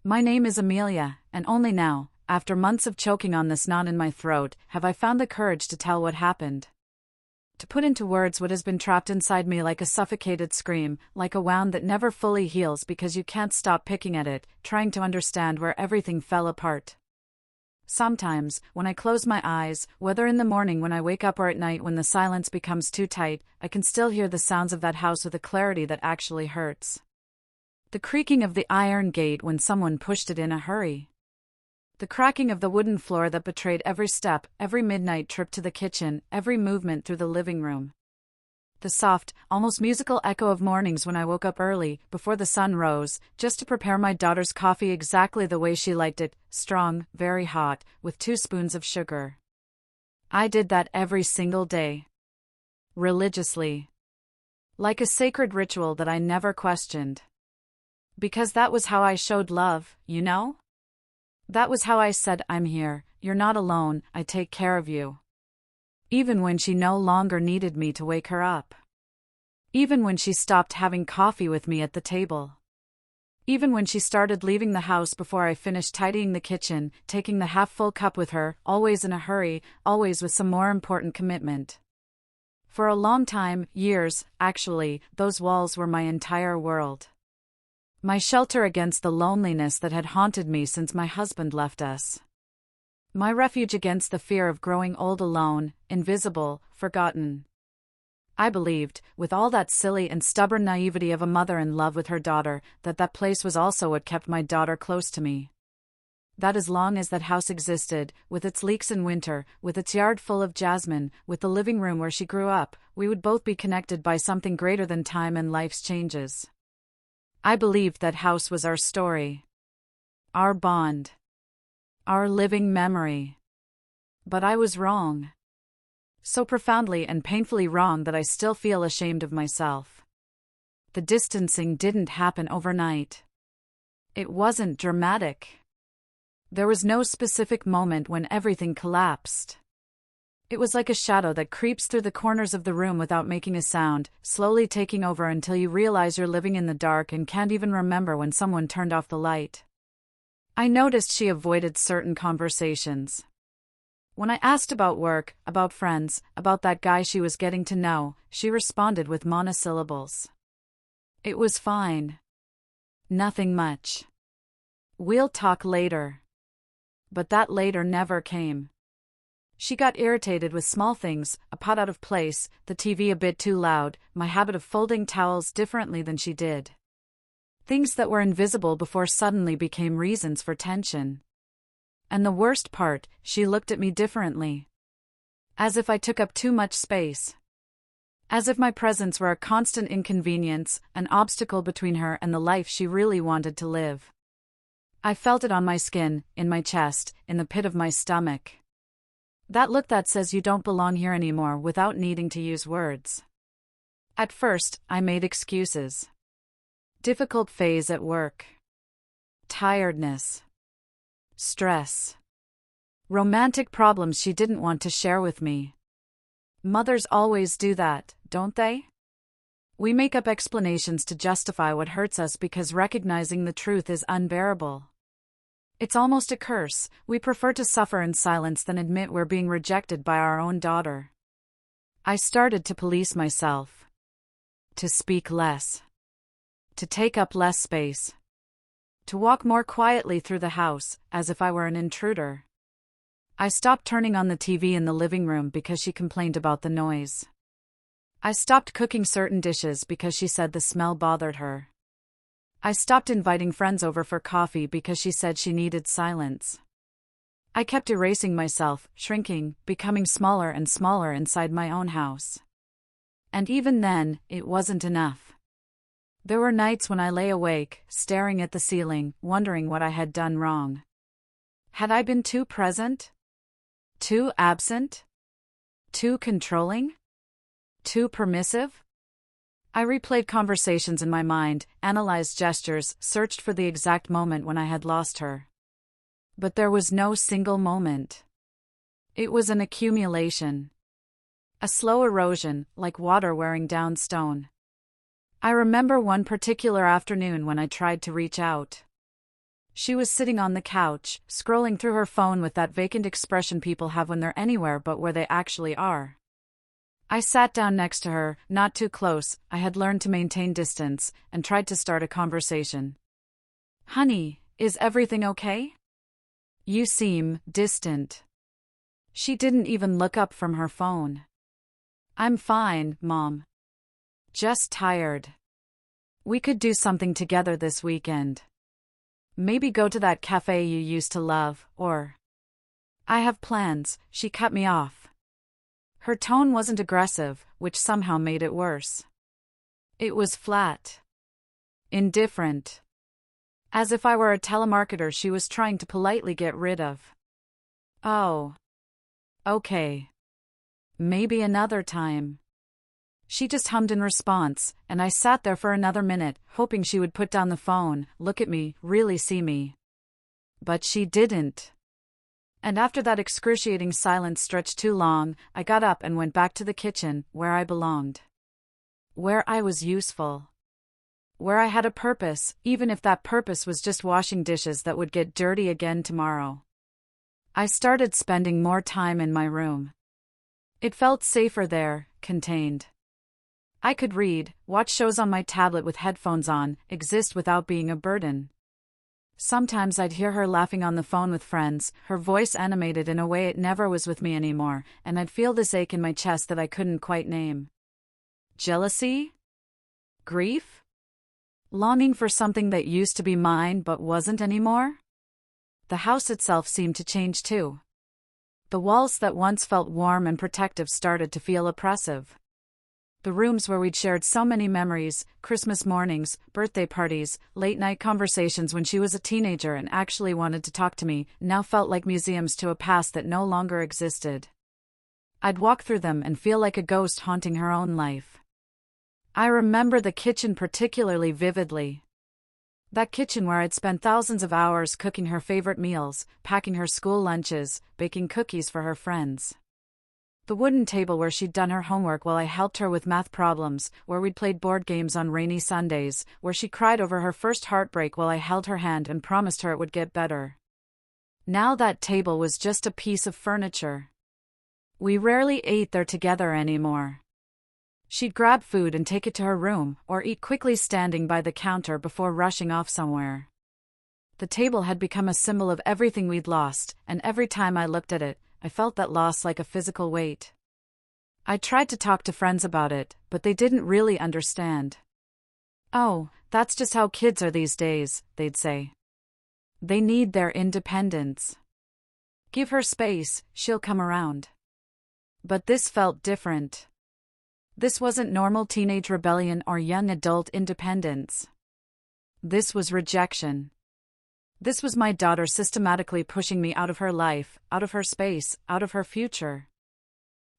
My name is Amelia, and only now, after months of choking on this knot in my throat, have I found the courage to tell what happened. To put into words what has been trapped inside me like a suffocated scream, like a wound that never fully heals because you can't stop picking at it, trying to understand where everything fell apart. Sometimes, when I close my eyes, whether in the morning when I wake up or at night when the silence becomes too tight, I can still hear the sounds of that house with a clarity that actually hurts. The creaking of the iron gate when someone pushed it in a hurry. The cracking of the wooden floor that betrayed every step, every midnight trip to the kitchen, every movement through the living room. The soft, almost musical echo of mornings when I woke up early, before the sun rose, just to prepare my daughter's coffee exactly the way she liked it, strong, very hot, with 2 spoons of sugar. I did that every single day. Religiously. Like a sacred ritual that I never questioned. Because that was how I showed love, you know? That was how I said, I'm here, you're not alone, I take care of you. Even when she no longer needed me to wake her up. Even when she stopped having coffee with me at the table. Even when she started leaving the house before I finished tidying the kitchen, taking the half-full cup with her, always in a hurry, always with some more important commitment. For a long time, years, actually, those walls were my entire world. My shelter against the loneliness that had haunted me since my husband left us. My refuge against the fear of growing old alone, invisible, forgotten. I believed, with all that silly and stubborn naivety of a mother in love with her daughter, that place was also what kept my daughter close to me. That as long as that house existed, with its leaks in winter, with its yard full of jasmine, with the living room where she grew up, we would both be connected by something greater than time and life's changes. I believed that house was our story. Our bond. Our living memory. But I was wrong. So profoundly and painfully wrong that I still feel ashamed of myself. The distancing didn't happen overnight. It wasn't dramatic. There was no specific moment when everything collapsed. It was like a shadow that creeps through the corners of the room without making a sound, slowly taking over until you realize you're living in the dark and can't even remember when someone turned off the light. I noticed she avoided certain conversations. When I asked about work, about friends, about that guy she was getting to know, she responded with monosyllables. It was fine. Nothing much. We'll talk later. But that later never came. She got irritated with small things, a pot out of place, the TV a bit too loud, my habit of folding towels differently than she did. Things that were invisible before suddenly became reasons for tension. And the worst part, she looked at me differently. As if I took up too much space. As if my presence were a constant inconvenience, an obstacle between her and the life she really wanted to live. I felt it on my skin, in my chest, in the pit of my stomach. That look that says you don't belong here anymore without needing to use words. At first, I made excuses. Difficult phase at work. Tiredness. Stress. Romantic problems she didn't want to share with me. Mothers always do that, don't they? We make up explanations to justify what hurts us because recognizing the truth is unbearable. It's almost a curse. We prefer to suffer in silence than admit we're being rejected by our own daughter. I started to police myself. To speak less. To take up less space. To walk more quietly through the house, as if I were an intruder. I stopped turning on the TV in the living room because she complained about the noise. I stopped cooking certain dishes because she said the smell bothered her. I stopped inviting friends over for coffee because she said she needed silence. I kept erasing myself, shrinking, becoming smaller and smaller inside my own house. And even then, it wasn't enough. There were nights when I lay awake, staring at the ceiling, wondering what I had done wrong. Had I been too present? Too absent? Too controlling? Too permissive? I replayed conversations in my mind, analyzed gestures, searched for the exact moment when I had lost her. But there was no single moment. It was an accumulation. A slow erosion, like water wearing down stone. I remember one particular afternoon when I tried to reach out. She was sitting on the couch, scrolling through her phone with that vacant expression people have when they're anywhere but where they actually are. I sat down next to her, not too close. I had learned to maintain distance, and tried to start a conversation. "Honey, is everything okay? You seem distant." She didn't even look up from her phone. "I'm fine, Mom. Just tired. We could do something together this weekend. Maybe go to that cafe you used to love, or..." "I have plans," she cut me off. Her tone wasn't aggressive, which somehow made it worse. It was flat. Indifferent. As if I were a telemarketer she was trying to politely get rid of. "Oh. Okay. Maybe another time." She just hummed in response, and I sat there for another minute, hoping she would put down the phone, look at me, really see me. But she didn't. And after that excruciating silence stretched too long, I got up and went back to the kitchen, where I belonged. Where I was useful. Where I had a purpose, even if that purpose was just washing dishes that would get dirty again tomorrow. I started spending more time in my room. It felt safer there, contained. I could read, watch shows on my tablet with headphones on, exist without being a burden. Sometimes I'd hear her laughing on the phone with friends, her voice animated in a way it never was with me anymore, and I'd feel this ache in my chest that I couldn't quite name. Jealousy? Grief? Longing for something that used to be mine but wasn't anymore? The house itself seemed to change too. The walls that once felt warm and protective started to feel oppressive. The rooms where we'd shared so many memories, Christmas mornings, birthday parties, late-night conversations when she was a teenager and actually wanted to talk to me, now felt like museums to a past that no longer existed. I'd walk through them and feel like a ghost haunting her own life. I remember the kitchen particularly vividly. That kitchen where I'd spent thousands of hours cooking her favorite meals, packing her school lunches, baking cookies for her friends. The wooden table where she'd done her homework while I helped her with math problems, where we'd played board games on rainy Sundays, where she cried over her first heartbreak while I held her hand and promised her it would get better. Now that table was just a piece of furniture. We rarely ate there together anymore. She'd grab food and take it to her room, or eat quickly standing by the counter before rushing off somewhere. The table had become a symbol of everything we'd lost, and every time I looked at it, I felt that loss like a physical weight. I tried to talk to friends about it, but they didn't really understand. "Oh, that's just how kids are these days," they'd say. "They need their independence. Give her space, she'll come around." But this felt different. This wasn't normal teenage rebellion or young adult independence. This was rejection. This was my daughter systematically pushing me out of her life, out of her space, out of her future.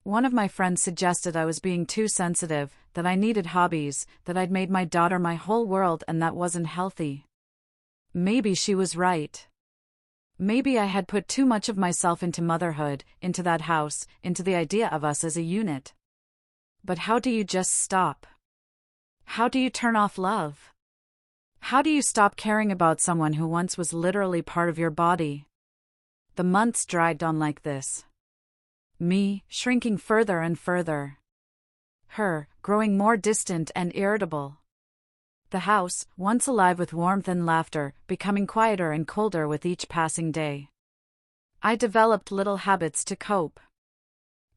One of my friends suggested I was being too sensitive, that I needed hobbies, that I'd made my daughter my whole world and that wasn't healthy. Maybe she was right. Maybe I had put too much of myself into motherhood, into that house, into the idea of us as a unit. But how do you just stop? How do you turn off love? How do you stop caring about someone who once was literally part of your body? The months dragged on like this. Me, shrinking further and further. Her, growing more distant and irritable. The house, once alive with warmth and laughter, becoming quieter and colder with each passing day. I developed little habits to cope.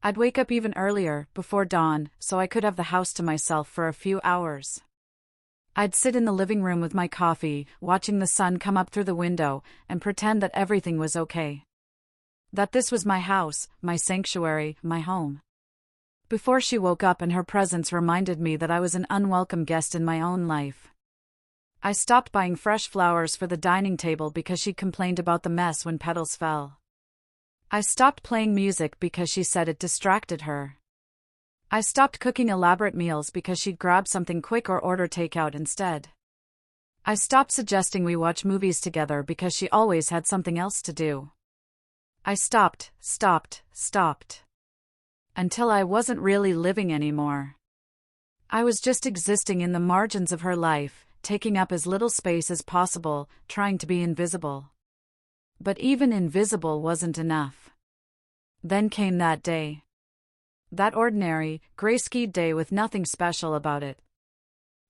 I'd wake up even earlier, before dawn, so I could have the house to myself for a few hours. I'd sit in the living room with my coffee, watching the sun come up through the window, and pretend that everything was okay. That this was my house, my sanctuary, my home. Before she woke up and her presence reminded me that I was an unwelcome guest in my own life. I stopped buying fresh flowers for the dining table because she complained about the mess when petals fell. I stopped playing music because she said it distracted her. I stopped cooking elaborate meals because she'd grab something quick or order takeout instead. I stopped suggesting we watch movies together because she always had something else to do. I stopped. Until I wasn't really living anymore. I was just existing in the margins of her life, taking up as little space as possible, trying to be invisible. But even invisible wasn't enough. Then came that day. That ordinary, gray-skied day with nothing special about it.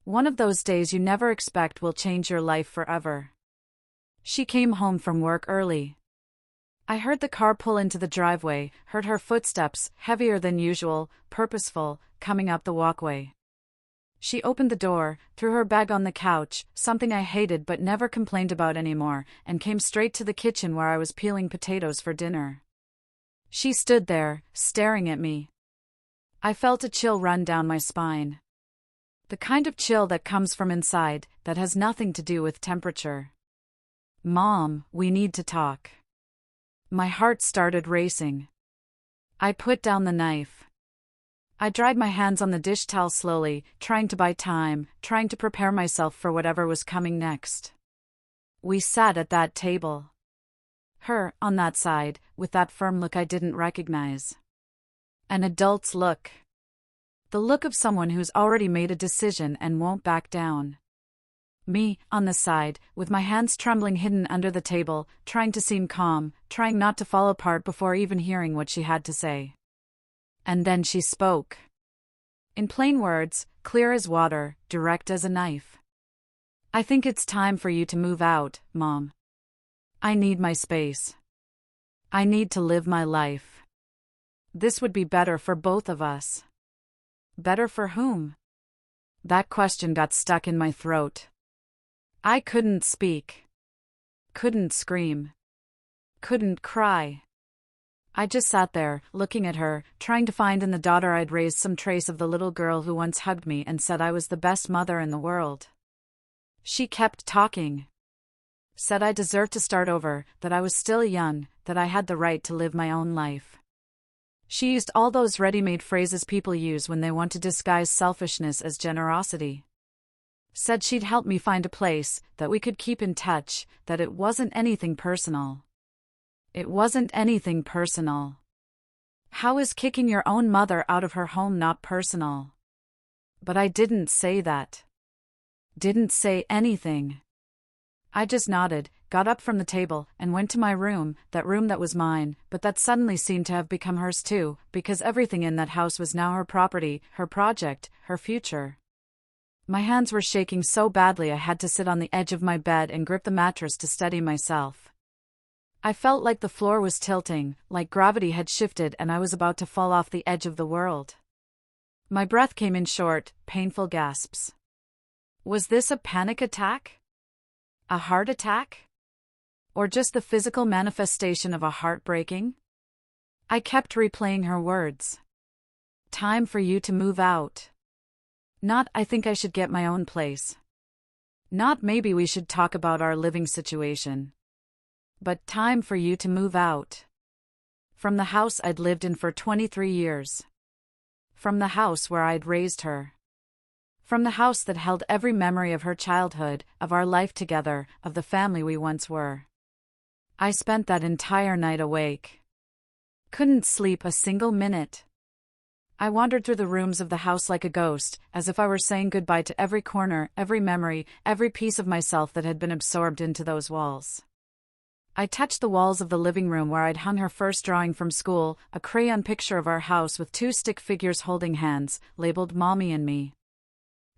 One of those days you never expect will change your life forever. She came home from work early. I heard the car pull into the driveway, heard her footsteps, heavier than usual, purposeful, coming up the walkway. She opened the door, threw her bag on the couch, something I hated but never complained about anymore, and came straight to the kitchen where I was peeling potatoes for dinner. She stood there, staring at me. I felt a chill run down my spine. The kind of chill that comes from inside, that has nothing to do with temperature. "Mom, we need to talk." My heart started racing. I put down the knife. I dried my hands on the dish towel slowly, trying to buy time, trying to prepare myself for whatever was coming next. We sat at that table. Her, on that side, with that firm look I didn't recognize. An adult's look. The look of someone who's already made a decision and won't back down. Me, on the side, with my hands trembling hidden under the table, trying to seem calm, trying not to fall apart before even hearing what she had to say. And then she spoke. In plain words, clear as water, direct as a knife. "I think it's time for you to move out, Mom. I need my space. I need to live my life. This would be better for both of us." Better for whom? That question got stuck in my throat. I couldn't speak. Couldn't scream. Couldn't cry. I just sat there, looking at her, trying to find in the daughter I'd raised some trace of the little girl who once hugged me and said I was the best mother in the world. She kept talking. Said I deserved to start over, that I was still young, that I had the right to live my own life. She used all those ready-made phrases people use when they want to disguise selfishness as generosity. Said she'd help me find a place, that we could keep in touch, that it wasn't anything personal. It wasn't anything personal. How is kicking your own mother out of her home not personal? But I didn't say that. Didn't say anything. I just nodded, got up from the table, and went to my room that was mine, but that suddenly seemed to have become hers too, because everything in that house was now her property, her project, her future. My hands were shaking so badly I had to sit on the edge of my bed and grip the mattress to steady myself. I felt like the floor was tilting, like gravity had shifted and I was about to fall off the edge of the world. My breath came in short, painful gasps. Was this a panic attack? A heart attack? Or just the physical manifestation of a heart breaking? I kept replaying her words. Time for you to move out. Not, I think I should get my own place. Not, maybe we should talk about our living situation. But time for you to move out. From the house I'd lived in for 23 years. From the house where I'd raised her. From the house that held every memory of her childhood, of our life together, of the family we once were. I spent that entire night awake. Couldn't sleep a single minute. I wandered through the rooms of the house like a ghost, as if I were saying goodbye to every corner, every memory, every piece of myself that had been absorbed into those walls. I touched the walls of the living room where I'd hung her first drawing from school, a crayon picture of our house with two stick figures holding hands, labeled Mommy and Me.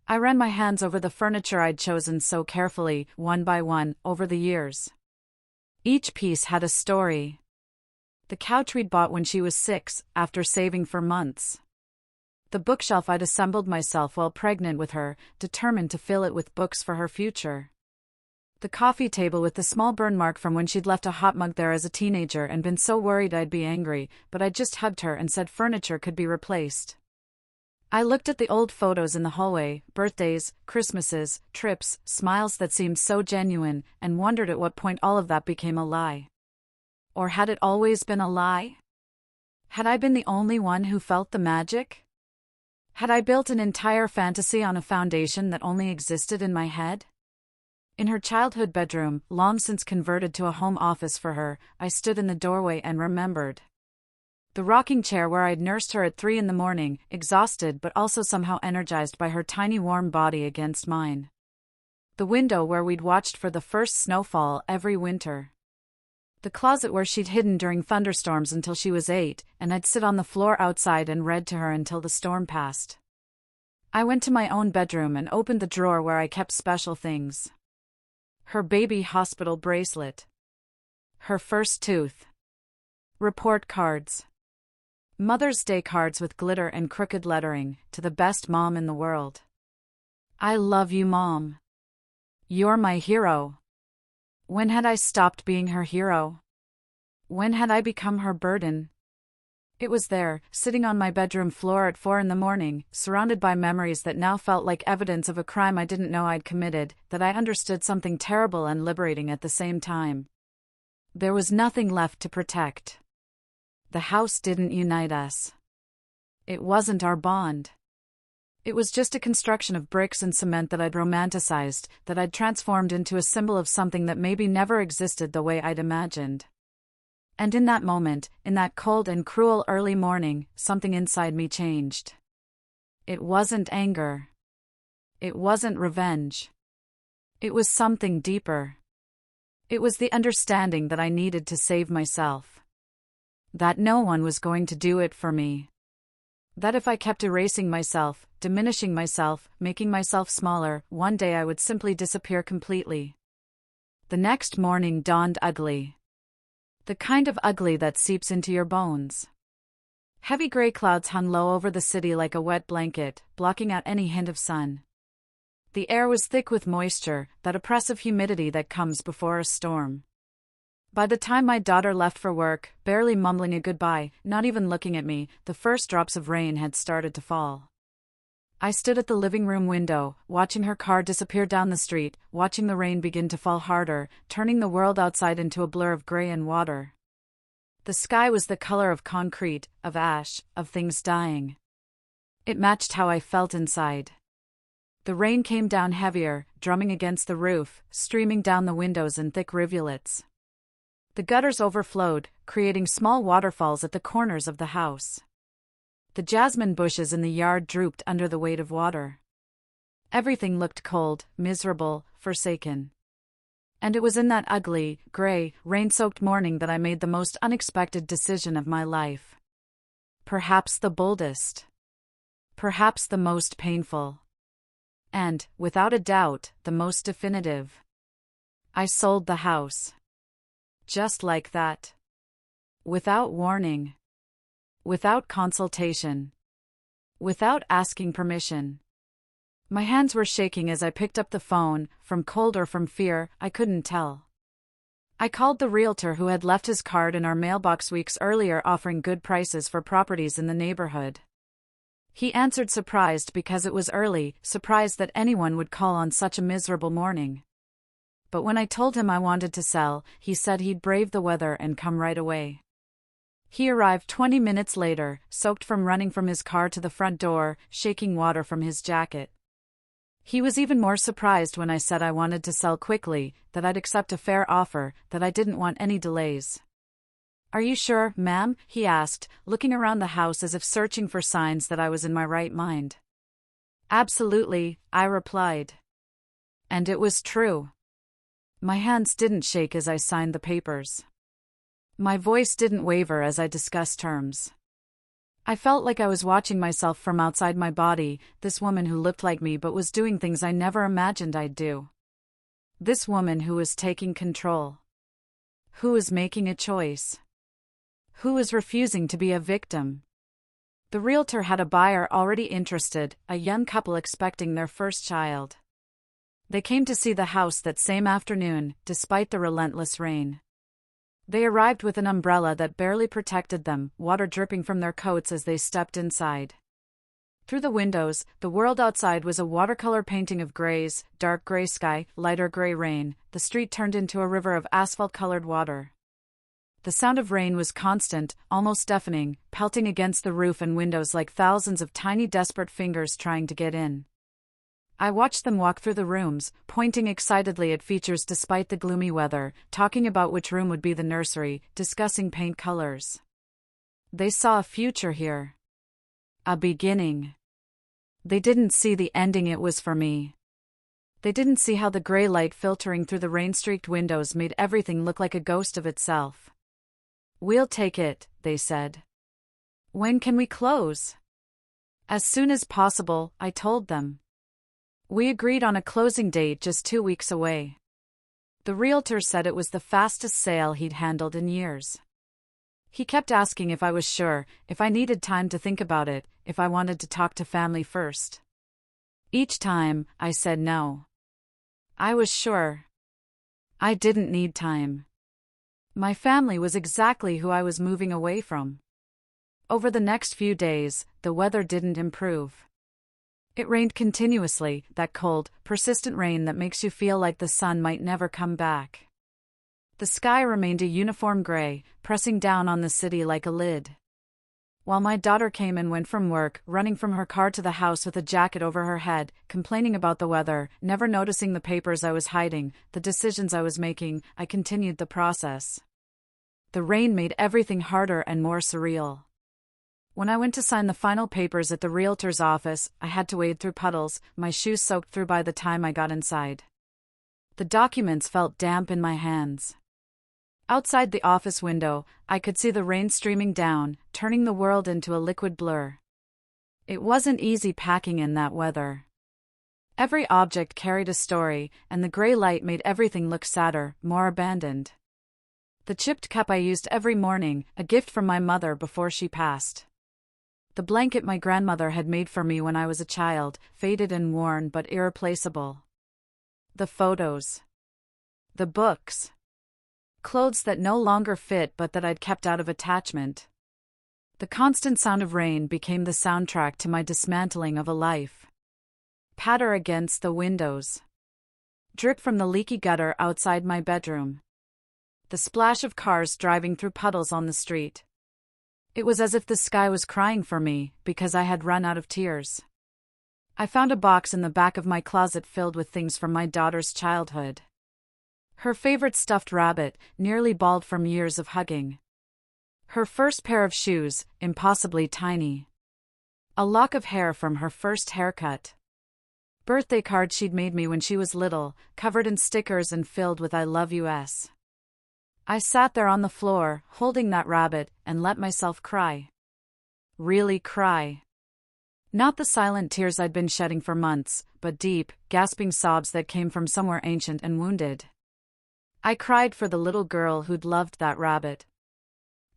I ran my hands over the furniture I'd chosen so carefully, one by one, over the years. Each piece had a story. The couch we'd bought when she was 6, after saving for months. The bookshelf I'd assembled myself while pregnant with her, determined to fill it with books for her future. The coffee table with the small burn mark from when she'd left a hot mug there as a teenager and been so worried I'd be angry, but I just hugged her and said furniture could be replaced. I looked at the old photos in the hallway, birthdays, Christmases, trips, smiles that seemed so genuine, and wondered at what point all of that became a lie. Or had it always been a lie? Had I been the only one who felt the magic? Had I built an entire fantasy on a foundation that only existed in my head? In her childhood bedroom, long since converted to a home office for her, I stood in the doorway and remembered. The rocking chair where I'd nursed her at 3 a.m, exhausted but also somehow energized by her tiny warm body against mine. The window where we'd watched for the first snowfall every winter. The closet where she'd hidden during thunderstorms until she was 8, and I'd sit on the floor outside and read to her until the storm passed. I went to my own bedroom and opened the drawer where I kept special things. Her baby hospital bracelet. Her first tooth. Report cards. Mother's Day cards with glitter and crooked lettering, to the best mom in the world. I love you, Mom. You're my hero. When had I stopped being her hero? When had I become her burden? It was there, sitting on my bedroom floor at 4 a.m, surrounded by memories that now felt like evidence of a crime I didn't know I'd committed, that I understood something terrible and liberating at the same time. There was nothing left to protect. The house didn't unite us. It wasn't our bond. It was just a construction of bricks and cement that I'd romanticized, that I'd transformed into a symbol of something that maybe never existed the way I'd imagined. And in that moment, in that cold and cruel early morning, something inside me changed. It wasn't anger. It wasn't revenge. It was something deeper. It was the understanding that I needed to save myself. That no one was going to do it for me. That if I kept erasing myself, diminishing myself, making myself smaller, one day I would simply disappear completely. The next morning dawned ugly. The kind of ugly that seeps into your bones. Heavy gray clouds hung low over the city like a wet blanket, blocking out any hint of sun. The air was thick with moisture, that oppressive humidity that comes before a storm. By the time my daughter left for work, barely mumbling a goodbye, not even looking at me, the first drops of rain had started to fall. I stood at the living room window, watching her car disappear down the street, watching the rain begin to fall harder, turning the world outside into a blur of gray and water. The sky was the color of concrete, of ash, of things dying. It matched how I felt inside. The rain came down heavier, drumming against the roof, streaming down the windows in thick rivulets. The gutters overflowed, creating small waterfalls at the corners of the house. The jasmine bushes in the yard drooped under the weight of water. Everything looked cold, miserable, forsaken. And it was in that ugly, gray, rain-soaked morning that I made the most unexpected decision of my life. Perhaps the boldest. Perhaps the most painful. And, without a doubt, the most definitive. I sold the house. Just like that. Without warning. Without consultation. Without asking permission. My hands were shaking as I picked up the phone, from cold or from fear, I couldn't tell. I called the realtor who had left his card in our mailbox weeks earlier offering good prices for properties in the neighborhood. He answered surprised because it was early, surprised that anyone would call on such a miserable morning. But when I told him I wanted to sell, he said he'd brave the weather and come right away. He arrived 20 minutes later, soaked from running from his car to the front door, shaking water from his jacket. He was even more surprised when I said I wanted to sell quickly, that I'd accept a fair offer, that I didn't want any delays. "Are you sure, ma'am?" he asked, looking around the house as if searching for signs that I was in my right mind. "Absolutely," I replied. And it was true. My hands didn't shake as I signed the papers. My voice didn't waver as I discussed terms. I felt like I was watching myself from outside my body, this woman who looked like me but was doing things I never imagined I'd do. This woman who was taking control. Who was making a choice. Who was refusing to be a victim. The realtor had a buyer already interested, a young couple expecting their first child. They came to see the house that same afternoon, despite the relentless rain. They arrived with an umbrella that barely protected them, water dripping from their coats as they stepped inside. Through the windows, the world outside was a watercolor painting of grays, dark gray sky, lighter gray rain. The street turned into a river of asphalt-colored water. The sound of rain was constant, almost deafening, pelting against the roof and windows like thousands of tiny desperate fingers trying to get in. I watched them walk through the rooms, pointing excitedly at features despite the gloomy weather, talking about which room would be the nursery, discussing paint colors. They saw a future here. A beginning. They didn't see the ending it was for me. They didn't see how the gray light filtering through the rain-streaked windows made everything look like a ghost of itself. "We'll take it," they said. "When can we close?" "As soon as possible," I told them. We agreed on a closing date just 2 weeks away. The realtor said it was the fastest sale he'd handled in years. He kept asking if I was sure, if I needed time to think about it, if I wanted to talk to family first. Each time, I said no. I was sure. I didn't need time. My family was exactly who I was moving away from. Over the next few days, the weather didn't improve. It rained continuously, that cold, persistent rain that makes you feel like the sun might never come back. The sky remained a uniform gray, pressing down on the city like a lid. While my daughter came and went from work, running from her car to the house with a jacket over her head, complaining about the weather, never noticing the papers I was hiding, the decisions I was making, I continued the process. The rain made everything harder and more surreal. When I went to sign the final papers at the realtor's office, I had to wade through puddles, my shoes soaked through by the time I got inside. The documents felt damp in my hands. Outside the office window, I could see the rain streaming down, turning the world into a liquid blur. It wasn't easy packing in that weather. Every object carried a story, and the gray light made everything look sadder, more abandoned. The chipped cup I used every morning, a gift from my mother before she passed. The blanket my grandmother had made for me when I was a child, faded and worn but irreplaceable. The photos. The books. Clothes that no longer fit but that I'd kept out of attachment. The constant sound of rain became the soundtrack to my dismantling of a life. Patter against the windows. Drip from the leaky gutter outside my bedroom. The splash of cars driving through puddles on the street. It was as if the sky was crying for me, because I had run out of tears. I found a box in the back of my closet filled with things from my daughter's childhood. Her favorite stuffed rabbit, nearly bald from years of hugging. Her first pair of shoes, impossibly tiny. A lock of hair from her first haircut. Birthday card she'd made me when she was little, covered in stickers and filled with "I love US." I sat there on the floor, holding that rabbit, and let myself cry. Really cry. Not the silent tears I'd been shedding for months, but deep, gasping sobs that came from somewhere ancient and wounded. I cried for the little girl who'd loved that rabbit.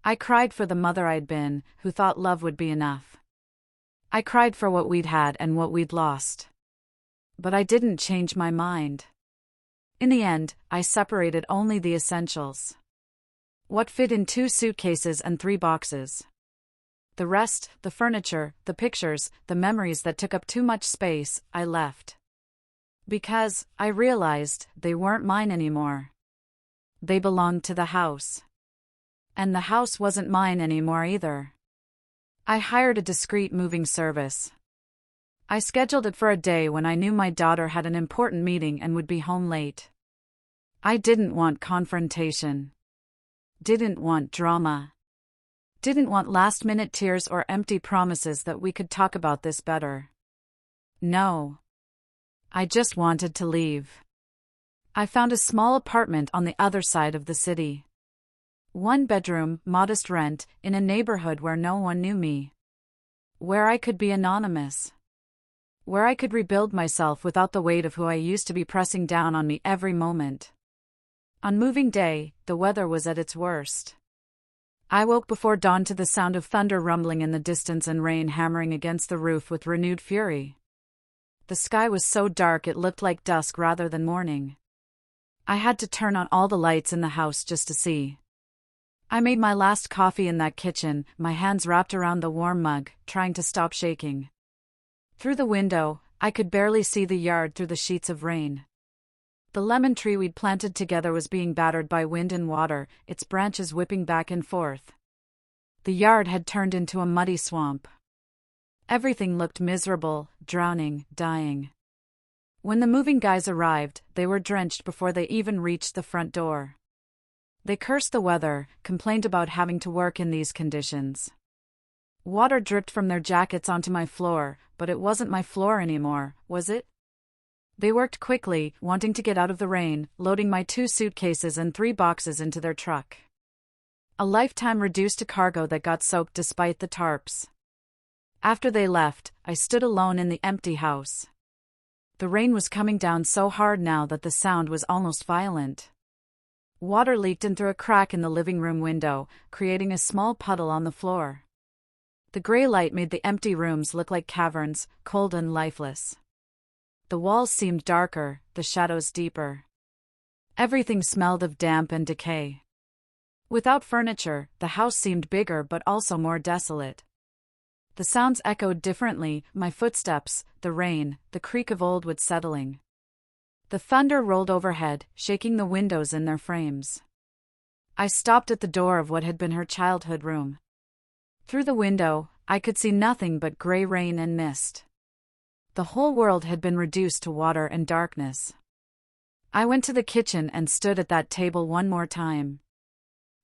I cried for the mother I'd been, who thought love would be enough. I cried for what we'd had and what we'd lost. But I didn't change my mind. In the end, I separated only the essentials. What fit in 2 suitcases and 3 boxes. The rest, the furniture, the pictures, the memories that took up too much space, I left. Because, I realized, they weren't mine anymore. They belonged to the house. And the house wasn't mine anymore either. I hired a discreet moving service. I scheduled it for a day when I knew my daughter had an important meeting and would be home late. I didn't want confrontation. Didn't want drama. Didn't want last-minute tears or empty promises that we could talk about this better. No. I just wanted to leave. I found a small apartment on the other side of the city. 1 bedroom, modest rent, in a neighborhood where no one knew me. Where I could be anonymous. Where I could rebuild myself without the weight of who I used to be pressing down on me every moment. On moving day, the weather was at its worst. I woke before dawn to the sound of thunder rumbling in the distance and rain hammering against the roof with renewed fury. The sky was so dark it looked like dusk rather than morning. I had to turn on all the lights in the house just to see. I made my last coffee in that kitchen, my hands wrapped around the warm mug, trying to stop shaking. Through the window, I could barely see the yard through the sheets of rain. The lemon tree we'd planted together was being battered by wind and water, its branches whipping back and forth. The yard had turned into a muddy swamp. Everything looked miserable, drowning, dying. When the moving guys arrived, they were drenched before they even reached the front door. They cursed the weather, complained about having to work in these conditions. Water dripped from their jackets onto my floor, but it wasn't my floor anymore, was it? They worked quickly, wanting to get out of the rain, loading my 2 suitcases and 3 boxes into their truck. A lifetime reduced to cargo that got soaked despite the tarps. After they left, I stood alone in the empty house. The rain was coming down so hard now that the sound was almost violent. Water leaked in through a crack in the living room window, creating a small puddle on the floor. The gray light made the empty rooms look like caverns, cold and lifeless. The walls seemed darker, the shadows deeper. Everything smelled of damp and decay. Without furniture, the house seemed bigger but also more desolate. The sounds echoed differently, my footsteps, the rain, the creak of old wood settling. The thunder rolled overhead, shaking the windows in their frames. I stopped at the door of what had been her childhood room. Through the window, I could see nothing but gray rain and mist. The whole world had been reduced to water and darkness. I went to the kitchen and stood at that table one more time.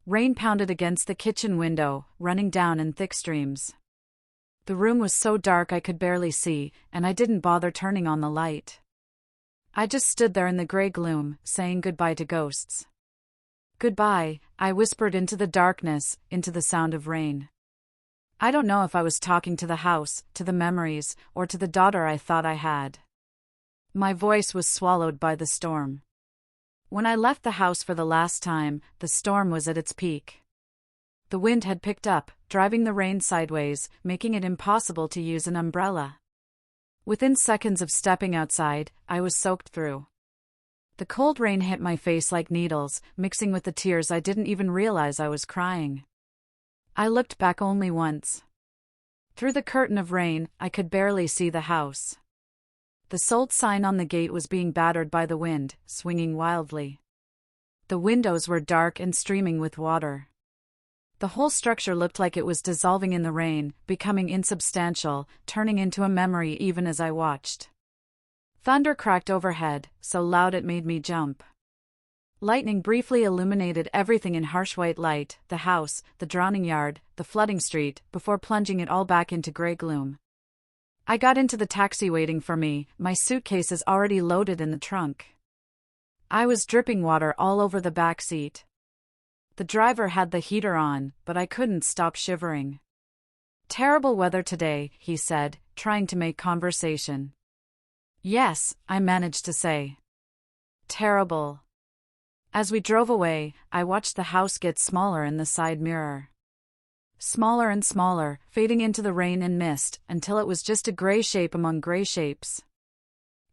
Rain pounded against the kitchen window, running down in thick streams. The room was so dark I could barely see, and I didn't bother turning on the light. I just stood there in the gray gloom, saying goodbye to ghosts. Goodbye, I whispered into the darkness, into the sound of rain. I don't know if I was talking to the house, to the memories, or to the daughter I thought I had. My voice was swallowed by the storm. When I left the house for the last time, the storm was at its peak. The wind had picked up, driving the rain sideways, making it impossible to use an umbrella. Within seconds of stepping outside, I was soaked through. The cold rain hit my face like needles, mixing with the tears I didn't even realize I was crying. I looked back only once. Through the curtain of rain, I could barely see the house. The sold sign on the gate was being battered by the wind, swinging wildly. The windows were dark and streaming with water. The whole structure looked like it was dissolving in the rain, becoming insubstantial, turning into a memory even as I watched. Thunder cracked overhead, so loud it made me jump. Lightning briefly illuminated everything in harsh white light, the house, the drowning yard, the flooding street, before plunging it all back into gray gloom. I got into the taxi waiting for me, my suitcases already loaded in the trunk. I was dripping water all over the back seat. The driver had the heater on, but I couldn't stop shivering. Terrible weather today, he said, trying to make conversation. Yes, I managed to say. Terrible. As we drove away, I watched the house get smaller in the side mirror. Smaller and smaller, fading into the rain and mist, until it was just a gray shape among gray shapes.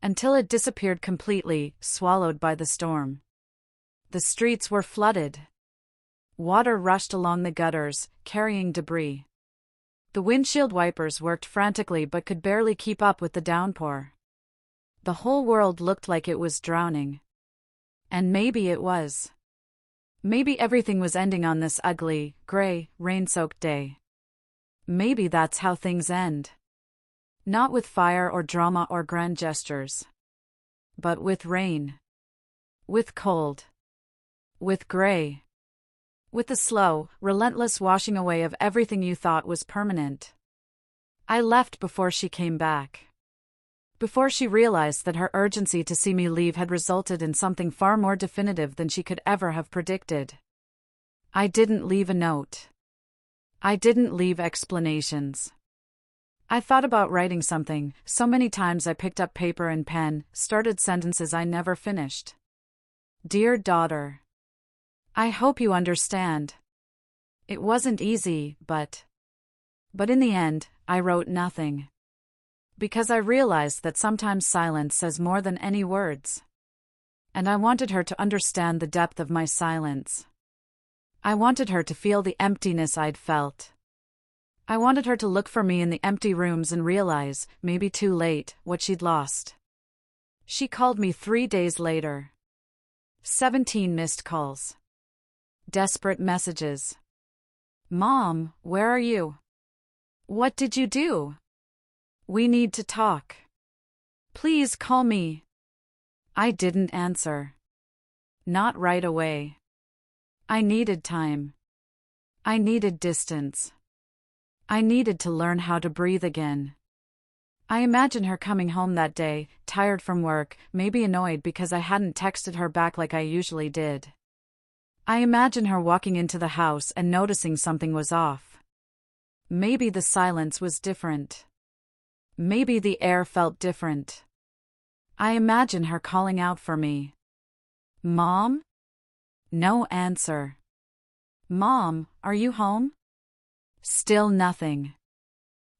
Until it disappeared completely, swallowed by the storm. The streets were flooded. Water rushed along the gutters, carrying debris. The windshield wipers worked frantically but could barely keep up with the downpour. The whole world looked like it was drowning. And maybe it was. Maybe everything was ending on this ugly, gray, rain-soaked day. Maybe that's how things end. Not with fire or drama or grand gestures. But with rain. With cold. With gray. With the slow, relentless washing away of everything you thought was permanent. I left before she came back. Before she realized that her urgency to see me leave had resulted in something far more definitive than she could ever have predicted. I didn't leave a note. I didn't leave explanations. I thought about writing something, so many times I picked up paper and pen, started sentences I never finished. Dear daughter. I hope you understand. It wasn't easy, but in the end, I wrote nothing. Because I realized that sometimes silence says more than any words. And I wanted her to understand the depth of my silence. I wanted her to feel the emptiness I'd felt. I wanted her to look for me in the empty rooms and realize, maybe too late, what she'd lost. She called me 3 days later. 17 missed calls. Desperate messages. Mom, where are you? What did you do? We need to talk. Please call me. I didn't answer. Not right away. I needed time. I needed distance. I needed to learn how to breathe again. I imagine her coming home that day, tired from work, maybe annoyed because I hadn't texted her back like I usually did. I imagine her walking into the house and noticing something was off. Maybe the silence was different. Maybe the air felt different. I imagine her calling out for me. Mom? No answer. Mom, are you home? Still nothing.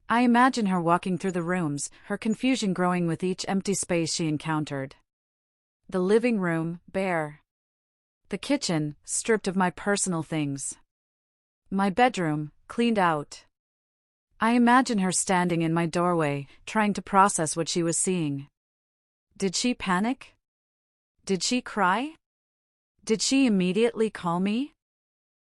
I imagine her walking through the rooms, her confusion growing with each empty space she encountered. The living room, bare. The kitchen, stripped of my personal things. My bedroom, cleaned out. I imagine her standing in my doorway, trying to process what she was seeing. Did she panic? Did she cry? Did she immediately call me?